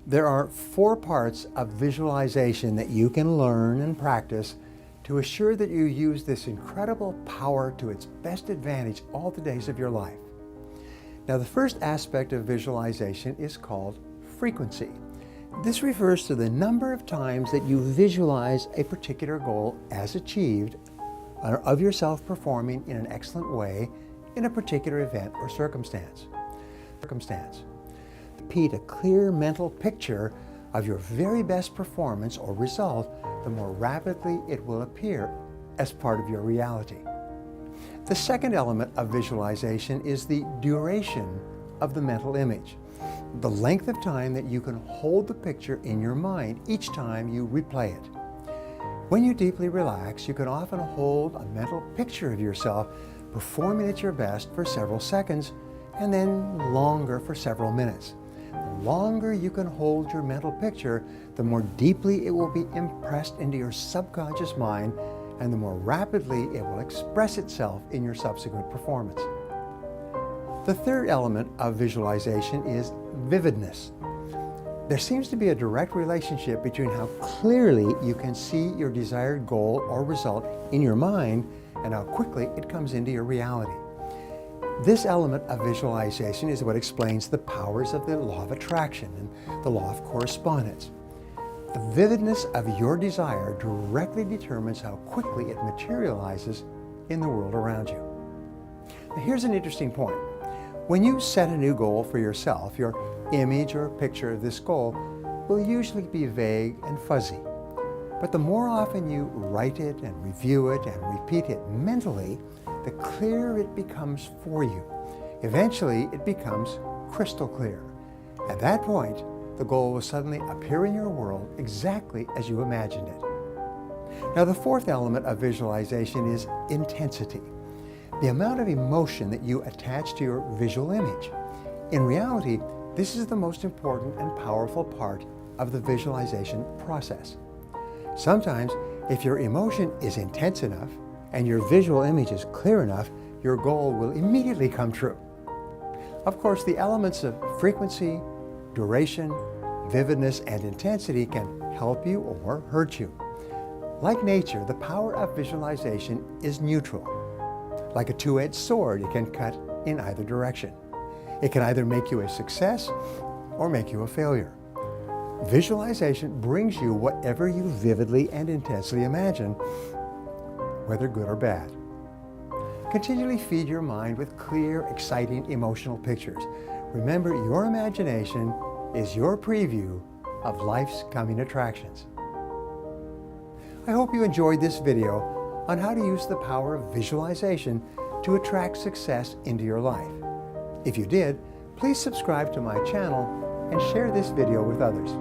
There are 4 parts of visualization that you can learn and practice to assure that you use this incredible power to its best advantage all the days of your life. Now, the first aspect of visualization is called frequency. This refers to the number of times that you visualize a particular goal as achieved of yourself performing in an excellent way in a particular event or circumstance. Repeat a clear mental picture of your very best performance or result, the more rapidly it will appear as part of your reality. The second element of visualization is the duration of the mental image, the length of time that you can hold the picture in your mind each time you replay it. When you deeply relax, you can often hold a mental picture of yourself performing at your best for several seconds and then longer for several minutes. The longer you can hold your mental picture, the more deeply it will be impressed into your subconscious mind and the more rapidly it will express itself in your subsequent performance. The third element of visualization is vividness. There seems to be a direct relationship between how clearly you can see your desired goal or result in your mind and how quickly it comes into your reality. This element of visualization is what explains the powers of the law of attraction and the law of correspondence. The vividness of your desire directly determines how quickly it materializes in the world around you. Now, here's an interesting point. When you set a new goal for yourself, your image or picture of this goal will usually be vague and fuzzy. But the more often you write it and review it and repeat it mentally, the clearer it becomes for you. Eventually, it becomes crystal clear. At that point, the goal will suddenly appear in your world exactly as you imagined it. Now, the fourth element of visualization is intensity, the amount of emotion that you attach to your visual image. In reality, this is the most important and powerful part of the visualization process. Sometimes, if your emotion is intense enough and your visual image is clear enough, your goal will immediately come true. Of course, the elements of frequency, duration, vividness, and intensity can help you or hurt you. Like nature, the power of visualization is neutral. Like a two-edged sword, it can cut in either direction. It can either make you a success or make you a failure. Visualization brings you whatever you vividly and intensely imagine, whether good or bad. Continually feed your mind with clear, exciting, emotional pictures. Remember, your imagination is your preview of life's coming attractions. I hope you enjoyed this video on how to use the power of visualization to attract success into your life. If you did, please subscribe to my channel and share this video with others.